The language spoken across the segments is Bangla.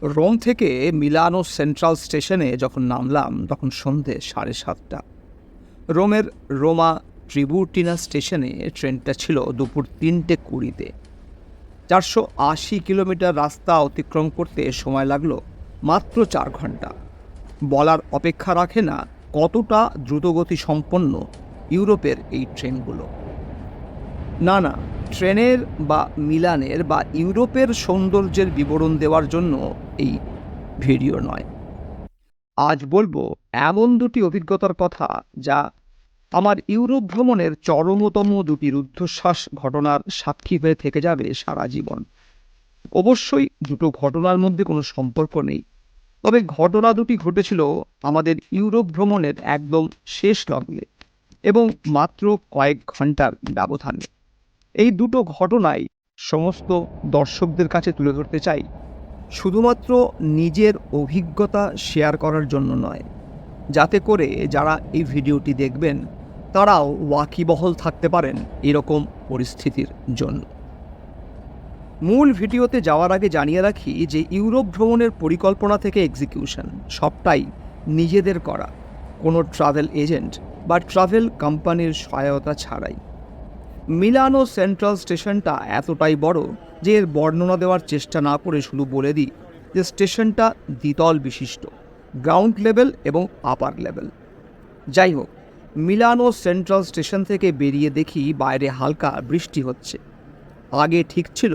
রোম থেকে মিলানো সেন্ট্রাল স্টেশনে যখন নামলাম তখন সন্ধে 7:30। রোমের রোমা ট্রিবুটিনা স্টেশনে ট্রেনটা ছিল দুপুর 3:20-তে। 480 কিলোমিটার রাস্তা অতিক্রম করতে সময় লাগলো মাত্র 4 ঘন্টা। বলার অপেক্ষা রাখে না কতটা দ্রুতগতি সম্পন্ন ইউরোপের এই ট্রেনগুলো। না, ট্রেনের বা মিলানের বা ইউরোপের সৌন্দর্যের বিবরণ দেওয়ার জন্য এই ভিডিও নয়। আজ বলবো এমন দুটি অভিজ্ঞতার কথা যা আমার ইউরোপ ভ্রমণের চরমতম দুটি রুদ্ধশ্বাস ঘটনার সাক্ষী হয়ে থেকে যাবে সারা জীবন। অবশ্যই দুটো ঘটনার মধ্যে কোনো সম্পর্ক নেই, তবে ঘটনা দুটি ঘটেছিল আমাদের ইউরোপ ভ্রমণের একদম শেষ লগ্নে এবং মাত্র কয়েক ঘন্টার ব্যবধানে। এই দুটো ঘটনাই সমস্ত দর্শকদের কাছে তুলে ধরতে চাই, শুধুমাত্র নিজের অভিজ্ঞতা শেয়ার করার জন্য নয়, যাতে করে যারা এই ভিডিওটি দেখবেন তারাও ওয়াকিবহল থাকতে পারেন এরকম পরিস্থিতির জন্য। মূল ভিডিওতে যাওয়ার আগে জানিয়ে রাখি যে ইউরোপ ভ্রমণের পরিকল্পনা থেকে এক্সিকিউশন সবটাই নিজেদের করা, কোনো ট্রাভেল এজেন্ট বা ট্রাভেল কোম্পানির সহায়তা ছাড়াই। মিলানো সেন্ট্রাল স্টেশনটা এতটাই বড় যে এর বর্ণনা দেওয়ার চেষ্টা না করে শুধু বলে দিই যে স্টেশনটা দ্বিতল বিশিষ্ট, গ্রাউন্ড লেভেল এবং আপার লেভেল। যাই হোক, মিলানো সেন্ট্রাল স্টেশন থেকে বেরিয়ে দেখি বাইরে হালকা বৃষ্টি হচ্ছে। আগে ঠিক ছিল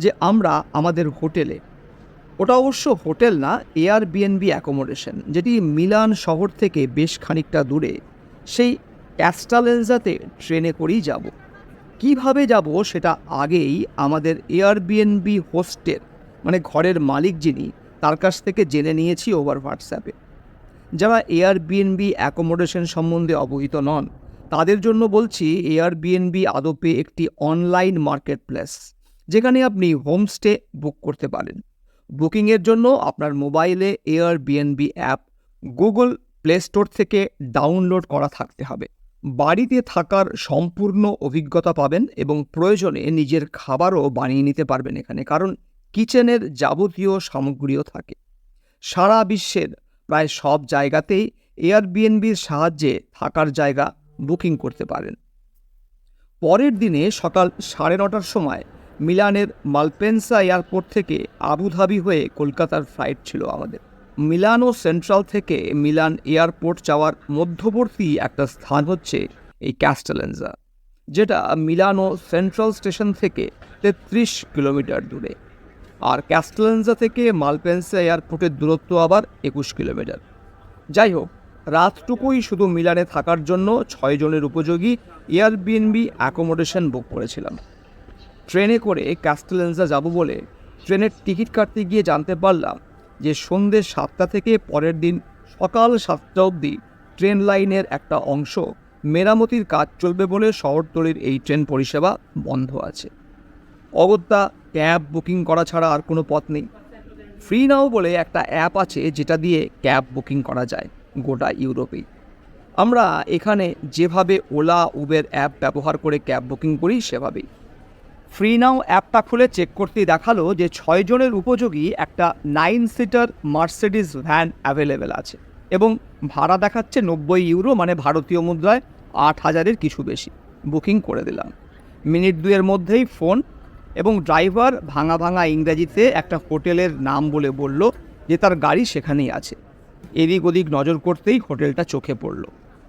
যে আমরা আমাদের হোটেলে, ওটা অবশ্য হোটেল না, এয়ারবিএনবি অ্যাকোমোডেশন, যেটি মিলান শহর থেকে বেশ খানিকটা দূরে, সেই ক্যাস্টালেনজাতে ট্রেনে করেই যাব। কিভাবে যাব সেটা আগেই আমাদের এয়ারবিএনবি হোস্টের মানে ঘরের মালিক যিনি, তার কাছ থেকে জেনে নিয়েছি ওভার হোয়াটসঅ্যাপে। যারা এয়ারবিএনবি অ্যাকোমোডেশন সম্বন্ধে অবহিত নন তাদের জন্য বলছি, এয়ারবিএনবি আদপে একটি অনলাইন মার্কেট প্লেস যেখানে আপনি হোমস্টে বুক করতে পারেন। বুকিংয়ের জন্য আপনার মোবাইলে Airbnb app Google play store থেকে ডাউনলোড করা থাকতে হবে। বাড়িতে থাকার সম্পূর্ণ অভিজ্ঞতা পাবেন এবং প্রয়োজনে নিজের খাবারও বানিয়ে নিতে পারবেন এখানে, কারণ কিচেনের যাবতীয় সামগ্রীও থাকে। সারা বিশ্বের প্রায় সব জায়গাতেই এয়ারবিএনবির সাহায্যে থাকার জায়গা বুকিং করতে পারেন। পরের দিনে সকাল 9:30টার সময় মিলানের মালপেন্সা এয়ারপোর্ট থেকে আবুধাবি হয়ে কলকাতার ফ্লাইট ছিল আমাদের। মিলানো সেন্ট্রাল থেকে মিলান এয়ারপোর্ট যাওয়ার মধ্যবর্তী একটা স্থান হচ্ছে এই ক্যাস্টালেনজা, যেটা মিলানো সেন্ট্রাল স্টেশন থেকে 33 কিলোমিটার দূরে। আর ক্যাস্টালেনজা থেকে মালপেন্সা এয়ারপোর্টের দূরত্ব আবার 21 কিলোমিটার। যাই হোক, রাতটুকুই শুধু মিলানে থাকার জন্য 6 জনের উপযোগী এয়ারবিএনবি অ্যাকোমোডেশন বুক করেছিলাম। ট্রেনে করে ক্যাস্টালেনজা যাব বলে ট্রেনের টিকিট কাটতে গিয়ে জানতে পারলাম যে সন্ধ্যে 7টা থেকে পরের দিন সকাল 7টা অবধি ট্রেন লাইনের একটা অংশ মেরামতির কাজ চলবে বলে শহরতলির এই ট্রেন পরিষেবা বন্ধ আছে। অগত্যা ক্যাব বুকিং করা ছাড়া আর কোনো পথ নেই। ফ্রি নাও বলে একটা অ্যাপ আছে যেটা দিয়ে ক্যাব বুকিং করা যায় গোটা ইউরোপেই। আমরা এখানে যেভাবে ওলা উবের অ্যাপ ব্যবহার করে ক্যাব বুকিং করি সেভাবেই। ফ্রি নাও অ্যাপটা খুলে চেক করতেই দেখালো যে 6 জনের উপযোগী একটা 9 সিটার মার্সিডিজ ভ্যান অ্যাভেলেবেল আছে এবং ভাড়া দেখাচ্ছে 90 ইউরো, মানে ভারতীয় মুদ্রায় 8,000-এর কিছু বেশি। বুকিং করে দিলাম। মিনিট 2-এর মধ্যেই ফোন, এবং ড্রাইভার ভাঙা ভাঙা ইংরেজিতে একটা হোটেলের নাম বলে বলল যে তার গাড়ি সেখানেই আছে। এদিক ওদিক নজর করতেই হোটেলটা চোখে পড়ল।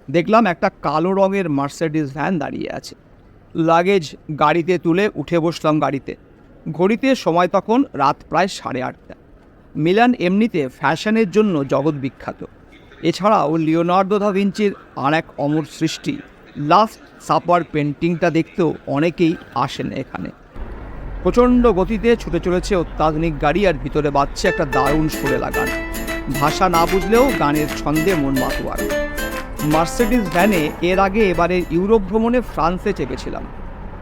দেখলাম একটা কালো রঙের মার্সিডিজ ভ্যান দাঁড়িয়ে আছে। লাগেজ গাড়িতে তুলে উঠে বসলাম গাড়িতে। ঘড়িতে সময় তখন রাত প্রায় 8:30। মিলান এমনিতে ফ্যাশনের জন্য জগৎ বিখ্যাত। এছাড়াও লিওনার্দো দা ভিঞ্চির আর এক অমর সৃষ্টি লাস্ট সাপার পেন্টিংটা দেখতেও অনেকেই আসেন এখানে। প্রচণ্ড গতিতে ছুটে চলেছে অত্যাধুনিক গাড়ি, আর ভিতরে বাজছে একটা দারুণ সুরে লাগান। ভাষা না বুঝলেও গানের ছন্দে মন মাতোয়ার। মার্সিডিজ ভ্যানে এর আগে এবারে ইউরোপ ভ্রমণে ফ্রান্সে চেপেছিলাম।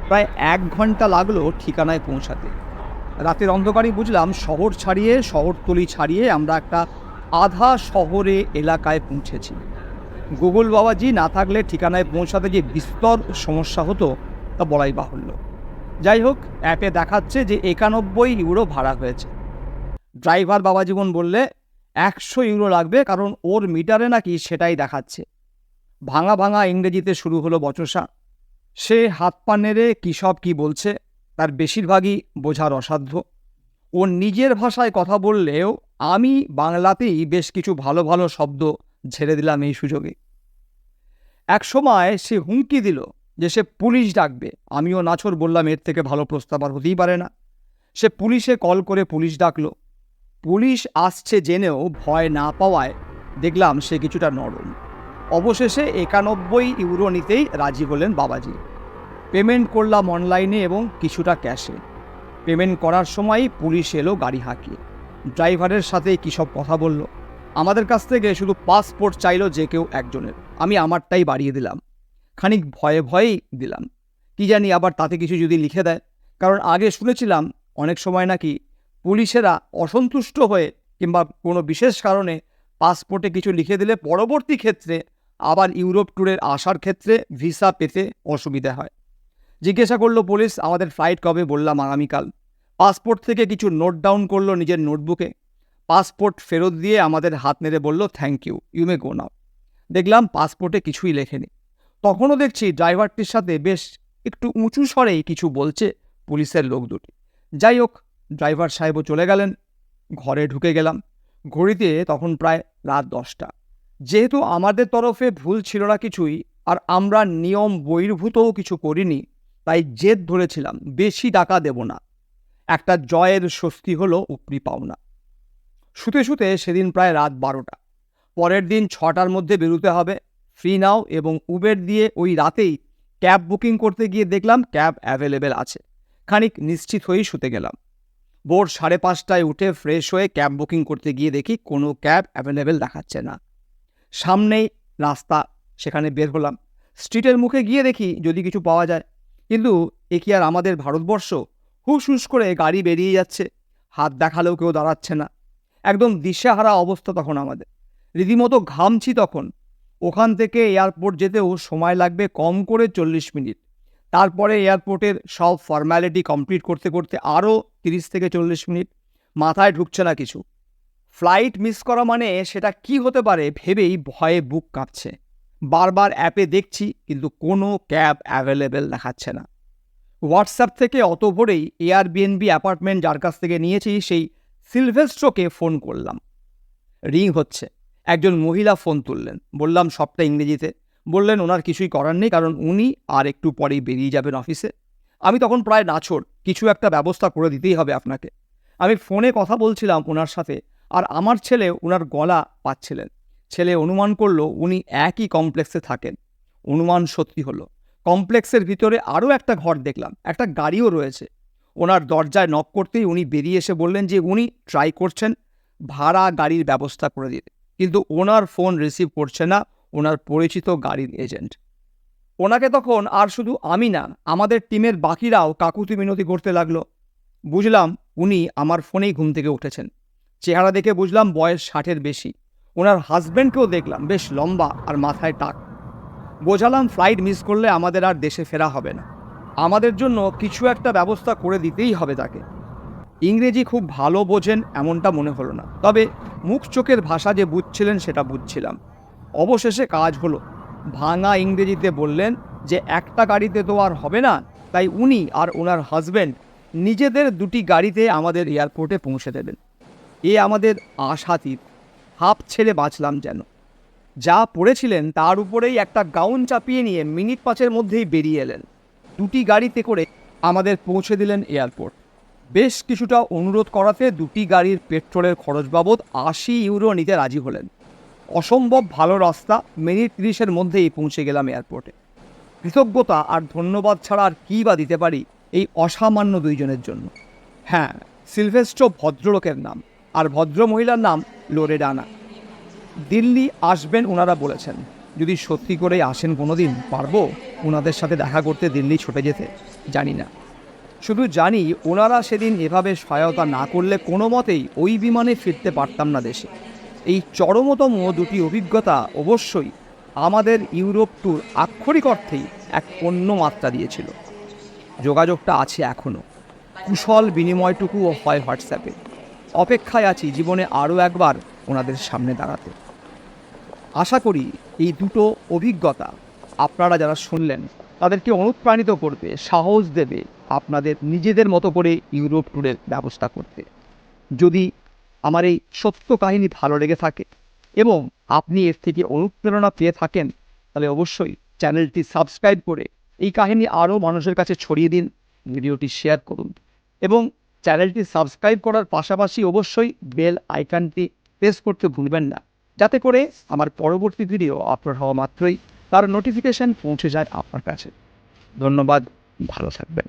প্রায় 1 ঘন্টা লাগলো ঠিকানায় পৌঁছাতে। রাতের অন্ধকারই বুঝলাম শহর ছাড়িয়ে, শহরতলি ছাড়িয়ে আমরা একটা আধা শহরে এলাকায় পৌঁছেছি। গুগল বাবাজি না থাকলে ঠিকানায় পৌঁছাতে যে বিস্তর সমস্যা হতো তা বলাই বাহুল্য। যাই হোক, অ্যাপে দেখাচ্ছে যে 91 ইউরো ভাড়া হয়েছে। ড্রাইভার বাবা জীবন বললে 100 ইউরো লাগবে, কারণ ওর মিটারে নাকি সেটাই দেখাচ্ছে। ভাঙা ভাঙা ইংরেজিতে শুরু হলো বচসা। সে হাত পা নেড়ে কী সব কী বলছে, তার বেশিরভাগই বোঝার অসাধ্য। ও নিজের ভাষায় কথা বললেও আমি বাংলাতেই বেশ কিছু ভালো ভালো শব্দ ঝেড়ে দিলাম এই সুযোগে। এক সময় সে হুমকি দিল যে সে পুলিশ ডাকবে। আমিও নাছোড় বললাম, এর থেকে ভালো প্রস্তাব আর হতেই পারে না। সে পুলিশে কল করে পুলিশ ডাকলো। পুলিশ আসছে জেনেও ভয় না পাওয়ায় দেখলাম সে কিছুটা নরম। অবশেষে 91 ইউরো নিতেই রাজি হলেন বাবাজি। পেমেন্ট করলাম অনলাইনে এবং কিছুটা ক্যাশে। পেমেন্ট করার সময়ই পুলিশ এলো গাড়ি হাঁকিয়ে। ড্রাইভারের সাথে কী সব কথা বলল। আমাদের কাছ থেকে শুধু পাসপোর্ট চাইলো যে কেউ একজনের। আমি আমারটাই বাড়িয়ে দিলাম, খানিক ভয়ে ভয়েই দিলাম। কি জানি আবার তাতে কিছু যদি লিখে দেয়, কারণ আগে শুনেছিলাম অনেক সময় নাকি পুলিশেরা অসন্তুষ্ট হয়ে কিংবা কোনো বিশেষ কারণে পাসপোর্টে কিছু লিখে দিলে পরবর্তী ক্ষেত্রে আবার ইউরোপ ট্যুরের আসার ক্ষেত্রে ভিসা পেতে অসুবিধা হয়। জিজ্ঞাসা করলো পুলিশ আমাদের ফ্লাইট কবে, বললাম আগামীকাল। পাসপোর্ট থেকে কিছু নোট ডাউন করলো নিজের নোটবুকে। পাসপোর্ট ফেরত দিয়ে আমাদের হাত নেড়ে বলল থ্যাংক ইউ, ইউ মে গো নাও। দেখলাম পাসপোর্টে কিছুই লেখেনি। তখনও দেখছি ড্রাইভারটির সাথে বেশ একটু উঁচু স্বরেই কিছু বলছে পুলিশের লোক দুটি। যাই হোক, ড্রাইভার সাহেবও চলে গেলেন। ঘরে ঢুকে গেলাম। ঘড়িতে তখন প্রায় রাত 10টা। যেহেতু আমাদের তরফে ভুল ছিল না কিছুই, আর আমরা নিয়ম বহির্ভূতও কিছু করিনি, তাই জেদ ধরেছিলাম বেশি টাকা দেব না। একটা জয়ের স্বস্তি হলো উপরি পাওনা। শুতে শুতে সেদিন প্রায় রাত 12টা। পরের দিন 6টার মধ্যে বেরোতে হবে। ফ্রি নাও এবং উবের দিয়ে ওই রাতেই ক্যাব বুকিং করতে গিয়ে দেখলাম ক্যাব অ্যাভেলেবেল আছে। খানিক নিশ্চিত হয়েই শুতে গেলাম। ভোর 5:30টায় উঠে ফ্রেশ হয়ে ক্যাব বুকিং করতে গিয়ে দেখি কোনো ক্যাব অ্যাভেলেবেল দেখাচ্ছে না। সামনেই রাস্তা, সেখানে বের হলাম। স্ট্রিটের মুখে গিয়ে দেখি যদি কিছু পাওয়া যায়, কিন্তু এ কি আর আমাদের ভারতবর্ষ? হুস হুস করে গাড়ি বেরিয়ে যাচ্ছে, হাত দেখালেও কেউ দাঁড়াচ্ছে না। একদম দিশেহারা অবস্থা তখন আমাদের। রীতিমতো ঘামছি তখন। ওখান থেকে এয়ারপোর্ট যেতেও সময় লাগবে কম করে 40 মিনিট। তারপরে এয়ারপোর্টের সব ফর্ম্যালিটি কমপ্লিট করতে করতে আরও 30 থেকে 40 মিনিট। মাথায় ঢুকছে না কিছু। ফ্লাইট মিস করা মানে সেটা কি হতে পারে ভেবেই ভয়ে বুক কাঁপছে। বারবার অ্যাপে দেখছি, কিন্তু কোনো ক্যাব অ্যাভেলেবেল দেখাচ্ছে না। হোয়াটসঅ্যাপ থেকে অত ভোরেই এয়ারবিএনবি অ্যাপার্টমেন্ট যার কাছ থেকে নিয়েছি সেই সিলভেস্ট্রোকে ফোন করলাম। রিং হচ্ছে। একজন মহিলা ফোন তুললেন। বললাম সবটা ইংরেজিতে। বললেন ওনার কিছুই করার নেই, কারণ উনি আর একটু পরেই বেরিয়ে যাবেন অফিসে। আমি তখন প্রায় নাছোড়, কিছু একটা ব্যবস্থা করে দিতেই হবে আপনাকে। আমি ফোনে কথা বলছিলাম ওনার সাথে, আর আমার ছেলে ওনার গলা পাচ্ছিলেন। ছেলে অনুমান করলো উনি একই কমপ্লেক্সে থাকেন। অনুমান সত্যি হলো। কমপ্লেক্সের ভিতরে আরও একটা ঘর দেখলাম, একটা গাড়িও রয়েছে। ওনার দরজায় নক করতেই উনি বেরিয়ে এসে বললেন যে উনি ট্রাই করছেন ভাড়া গাড়ির ব্যবস্থা করে দিতে, কিন্তু ওনার ফোন রিসিভ করছে না ওনার পরিচিত গাড়ির এজেন্ট। ওনাকে তখন আর শুধু আমি না, আমাদের টিমের বাকিরাও কাকুতি মিনতি করতে লাগলো। বুঝলাম উনি আমার ফোনেই ঘুম থেকে উঠেছেন। চেহারা দেখে বুঝলাম বয়স 60-এর বেশি। ওনার হাজব্যান্ডকেও দেখলাম বেশ লম্বা আর মাথায় টাক। বোঝালাম ফ্লাইট মিস করলে আমাদের আর দেশে ফেরা হবে না, আমাদের জন্য কিছু একটা ব্যবস্থা করে দিতেই হবে তাকে। ইংরেজি খুব ভালো বোঝেন এমনটা মনে হলো না, তবে মুখ চোখের ভাষা যে বুঝছিলেন সেটা বুঝছিলাম। অবশেষে কাজ হলো। ভাঙা ইংরেজিতে বললেন যে একটা গাড়িতে তো আর হবে না, তাই উনি আর ওনার হাজব্যান্ড নিজেদের দুটি গাড়িতে আমাদের এয়ারপোর্টে পৌঁছে দেবেন। এ আমাদের আশাতীত। হাঁপ ছেড়ে বাঁচলাম যেন। যা পড়েছিলেন তার উপরেই একটা গাউন চাপিয়ে নিয়ে মিনিট 5-এর মধ্যেই বেরিয়ে এলেন। দুটি গাড়িতে করে আমাদের পৌঁছে দিলেন এয়ারপোর্ট। বেশ কিছুটা অনুরোধ করাতে দুটি গাড়ির পেট্রোলের খরচ বাবদ 80 ইউরো নিতে রাজি হলেন। অসম্ভব ভালো রাস্তা। মিনিট 30-এর মধ্যেই পৌঁছে গেলাম এয়ারপোর্টে। কৃতজ্ঞতা আর ধন্যবাদ ছাড়া আর কী বা দিতে পারি এই অসামান্য দুইজনের জন্য। হ্যাঁ, সিলভেস্ট্রো ভদ্রলোকের নাম, আর ভদ্রমহিলার নাম লোরেডানা। দিল্লি আসবেন ওনারা বলেছেন। যদি সত্যি করেই আসেন কোনো দিন, পারবো ওনাদের সাথে দেখা করতে দিল্লি ছুটে যেতে? জানি না। শুধু জানি ওনারা সেদিন এভাবে সহায়তা না করলে কোনো মতেই ওই বিমানে ফিরতে পারতাম না দেশে। এই চরমতম দুটি অভিজ্ঞতা অবশ্যই আমাদের ইউরোপ ট্যুর আক্ষরিক অর্থেই এক অন্য মাত্রা দিয়েছিল। যোগাযোগটা আছে এখনও। কুশল বিনিময়টুকুও হয় হোয়াটসঅ্যাপে। অপেক্ষায় আছি জীবনে আরও একবার ওনাদের সামনে দাঁড়াতে। আশা করি এই দুটো অভিজ্ঞতা আপনারা যারা শুনলেন তাদেরকে অনুপ্রাণিত করবে, সাহস দেবে আপনাদের নিজেদের মতো করে ইউরোপ ট্যুরের ব্যবস্থা করতে। যদি আমার এই সত্য কাহিনী ভালো লেগে থাকে এবং আপনি এর থেকে অনুপ্রেরণা পেয়ে থাকেন, তাহলে অবশ্যই চ্যানেলটি সাবস্ক্রাইব করে এই কাহিনী আরও মানুষের কাছে ছড়িয়ে দিন, ভিডিওটি শেয়ার করুন এবং চ্যানেলটি সাবস্ক্রাইব করার পাশাপাশি অবশ্যই বেল আইকনটি প্রেস করতে ভুলবেন না, যাতে করে আমার পরবর্তী ভিডিও আপলোড হওয়া মাত্রই তার নোটিফিকেশান পৌঁছে যায় আপনার কাছে। ধন্যবাদ, ভালো থাকবেন।